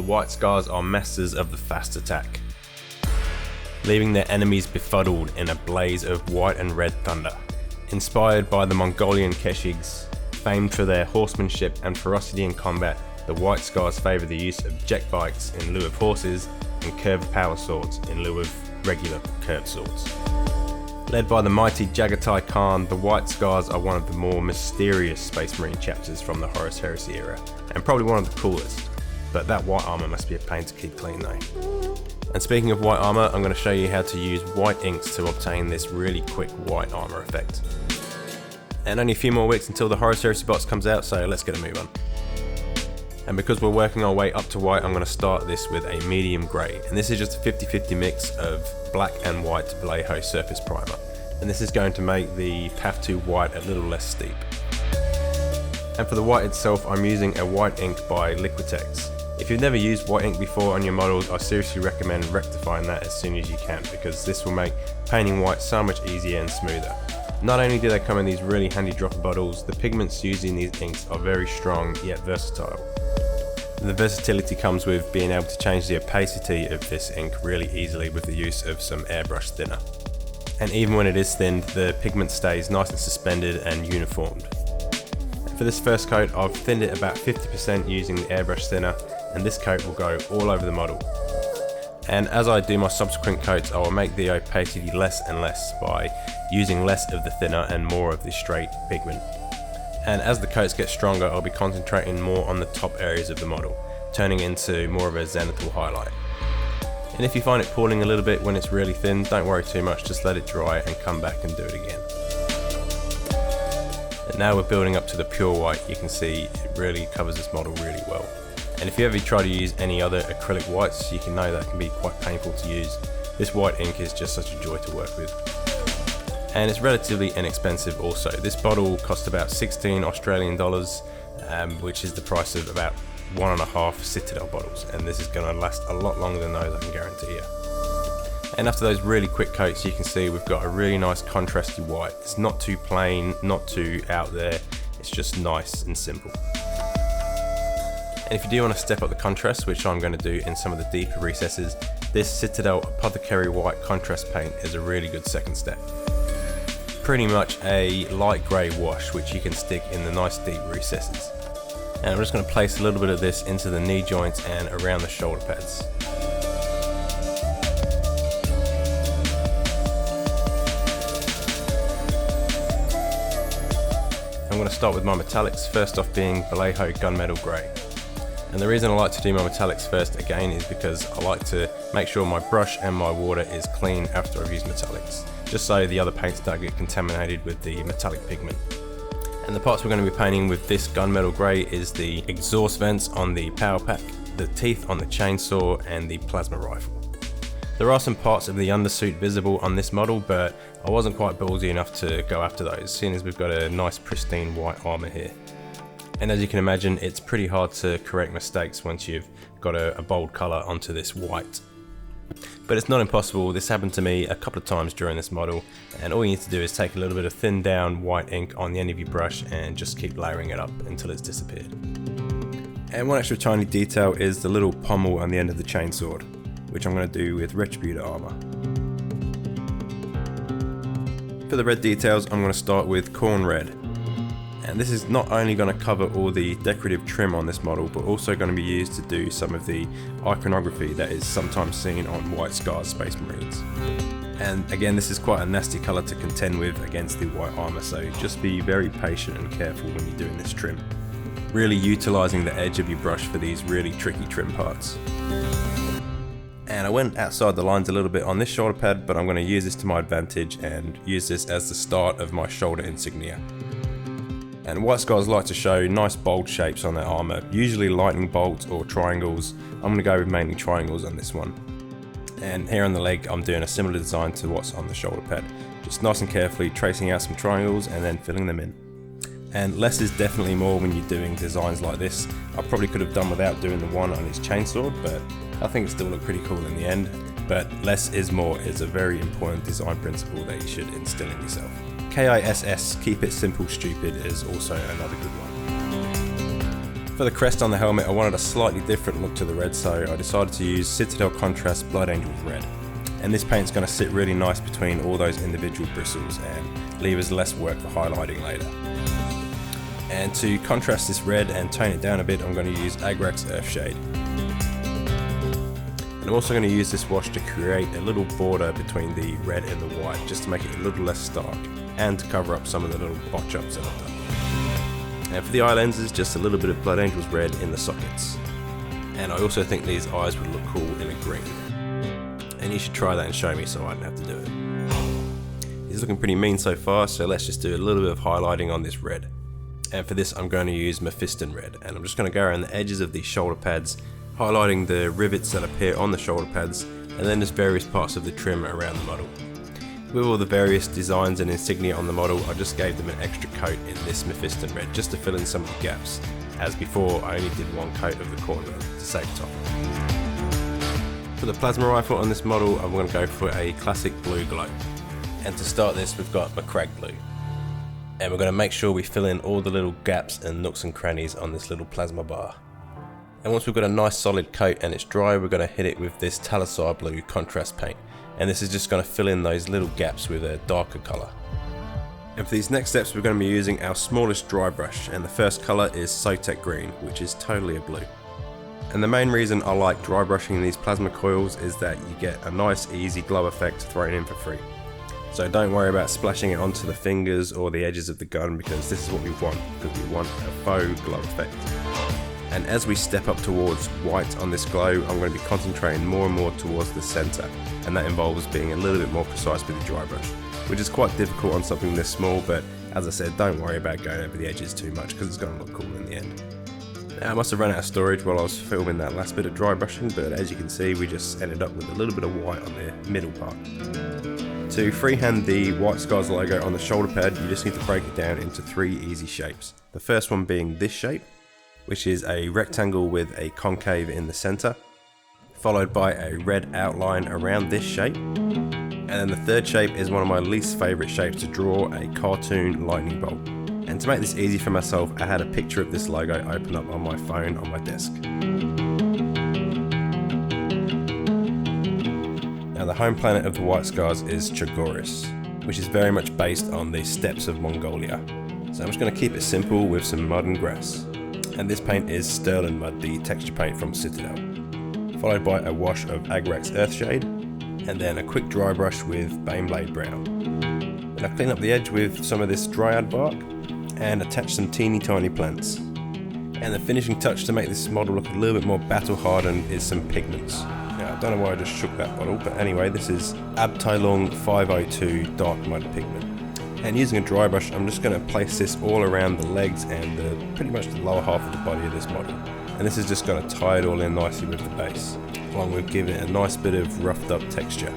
the white scars are masters of the fast attack, leaving their enemies befuddled in a blaze of white and red thunder. Inspired by the Mongolian Keshigs, famed for their horsemanship and ferocity in combat, the white scars favour the use of jet bikes in lieu of horses and curved power swords in lieu of regular curved swords. Led by the mighty Jagatai Khan, the white scars are one of the more mysterious Space Marine chapters from the Horus Heresy era, and probably one of the coolest, but that white armour must be a pain to keep clean though. And speaking of white armour, I'm going to show you how to use white inks to obtain this really quick white armour effect. And only a few more weeks until the Horus Heresy box comes out, so let's get a move on. And because we're working our way up to white, I'm going to start this with a medium grey, and this is just a 50-50 mix of black and white Vallejo surface primer, and this is going to make the path to white a little less steep. And for the white itself, I'm using a white ink by Liquitex. If you've never used white ink before on your models, I seriously recommend rectifying that as soon as you can, because this will make painting white so much easier and smoother. Not only do they come in these really handy dropper bottles, the pigments used in these inks are very strong yet versatile. The versatility comes with being able to change the opacity of this ink really easily with the use of some airbrush thinner. And even when it is thinned, the pigment stays nice and suspended and uniformed. And for this first coat, I've thinned it about 50% using the airbrush thinner, and this coat will go all over the model. And as I do my subsequent coats, I will make the opacity less and less by using less of the thinner and more of the straight pigment. And as the coats get stronger, I'll be concentrating more on the top areas of the model, turning into more of a zenithal highlight. And if you find it pooling a little bit when it's really thin, don't worry too much, just let it dry and come back and do it again. And now we're building up to the pure white. You can see it really covers this model really well. And if you ever try to use any other acrylic whites, you can know that can be quite painful to use. This white ink is just such a joy to work with. And it's relatively inexpensive also. This bottle cost about 16 Australian dollars, which is the price of about 1.5 Citadel bottles, and this is going to last a lot longer than those, I can guarantee you. And after those really quick coats, you can see we've got a really nice contrasty white. It's not too plain, not too out there, it's just nice and simple. And if you do want to step up the contrast, which I'm going to do in some of the deeper recesses, this Citadel Apothecary White contrast paint is a really good second step. Pretty much a light grey wash which you can stick in the nice deep recesses. And I'm just going to place a little bit of this into the knee joints and around the shoulder pads. I'm going to start with my metallics, first off being Vallejo Gunmetal Grey. And the reason I like to do my metallics first again is because I like to make sure my brush and my water is clean after I've used metallics, just so the other paints don't get contaminated with the metallic pigment. And the parts we're going to be painting with this gunmetal grey is the exhaust vents on the power pack, the teeth on the chainsaw, and the plasma rifle. There are some parts of the undersuit visible on this model, but I wasn't quite ballsy enough to go after those, seeing as we've got a nice pristine white armour here. And as you can imagine, it's pretty hard to correct mistakes once you've got a bold colour onto this white. But it's not impossible. This happened to me a couple of times during this model, and all you need to do is take a little bit of thinned down white ink on the end of your brush and just keep layering it up until it's disappeared. And one extra tiny detail is the little pommel on the end of the chainsword, which I'm going to do with Retributor armour. For the red details, I'm going to start with Corn Red. And this is not only going to cover all the decorative trim on this model, but also going to be used to do some of the iconography that is sometimes seen on White Scars Space Marines. And again, this is quite a nasty colour to contend with against the white armour, so just be very patient and careful when you're doing this trim. Really utilising the edge of your brush for these really tricky trim parts. And I went outside the lines a little bit on this shoulder pad, but I'm going to use this to my advantage and use this as the start of my shoulder insignia. And White Scars like to show nice bold shapes on their armour, usually lightning bolts or triangles. I'm going to go with mainly triangles on this one. And here on the leg, I'm doing a similar design to what's on the shoulder pad. Just nice and carefully tracing out some triangles and then filling them in. And less is definitely more when you're doing designs like this. I probably could have done without doing the one on his chainsword, but I think it still looked pretty cool in the end. But less is more is a very important design principle that you should instill in yourself. KISS, keep it simple stupid, is also another good one. For the crest on the helmet, I wanted a slightly different look to the red, so I decided to use Citadel Contrast Blood Angels Red. And this paint's going to sit really nice between all those individual bristles and leave us less work for highlighting later. And to contrast this red and tone it down a bit, I'm going to use Agrax Earthshade. And I'm also going to use this wash to create a little border between the red and the white, just to make it a little less stark, and to cover up some of the little botch ups that I've done. And for the eye lenses, just a little bit of Blood Angels Red in the sockets. And I also think these eyes would look cool in a green. And you should try that and show me so I don't have to do it. He's looking pretty mean so far, so let's just do a little bit of highlighting on this red. And for this I'm going to use Mephiston Red, and I'm just going to go around the edges of these shoulder pads, highlighting the rivets that appear on the shoulder pads, and then just various parts of the trim around the model. With all the various designs and insignia on the model, I just gave them an extra coat in this Mephiston Red just to fill in some of the gaps, as before I only did one coat of the corner to save time. For the plasma rifle on this model, I'm going to go for a classic blue glow. And to start this, we've got my Crag Blue. And we're going to make sure we fill in all the little gaps and nooks and crannies on this little plasma bar. And once we've got a nice solid coat and it's dry, we're going to hit it with this Talisar Blue contrast paint. And this is just going to fill in those little gaps with a darker colour. And for these next steps, we're going to be using our smallest dry brush, and the first colour is Sotek Green, which is totally a blue. And the main reason I like dry brushing these plasma coils is that you get a nice easy glow effect thrown in for free. So don't worry about splashing it onto the fingers or the edges of the gun, because this is what we want, because we want a faux glow effect. And as we step up towards white on this glow, I'm going to be concentrating more and more towards the centre, and that involves being a little bit more precise with the dry brush, which is quite difficult on something this small, but as I said, don't worry about going over the edges too much because it's going to look cool in the end. Now, I must have run out of storage while I was filming that last bit of dry brushing, but as you can see, we just ended up with a little bit of white on the middle part. To freehand the White Skies logo on the shoulder pad, you just need to break it down into 3 easy shapes. The first one being this shape, which is a rectangle with a concave in the centre, followed by a red outline around this shape. And then the third shape is one of my least favourite shapes to draw, a cartoon lightning bolt. And to make this easy for myself, I had a picture of this logo open up on my phone on my desk. Now, the home planet of the White Skies is Horus, which is very much based on the steppes of Mongolia. So I'm just going to keep it simple with some mud and grass. And this paint is Sterling Mud, the texture paint from Citadel, followed by a wash of Agrax Earthshade, and then a quick dry brush with Baneblade Brown. Then I clean up the edge with some of this dryad bark, and attach some teeny tiny plants. And the finishing touch to make this model look a little bit more battle hardened is some pigments. Now, I don't know why I just shook that bottle, but anyway, this is Abteilung 502 Dark Mud Pigment. And using a dry brush, I'm just going to place this all around the legs and pretty much the lower half of the body of this model. And this is just going to tie it all in nicely with the base, along with giving it a nice bit of roughed up texture.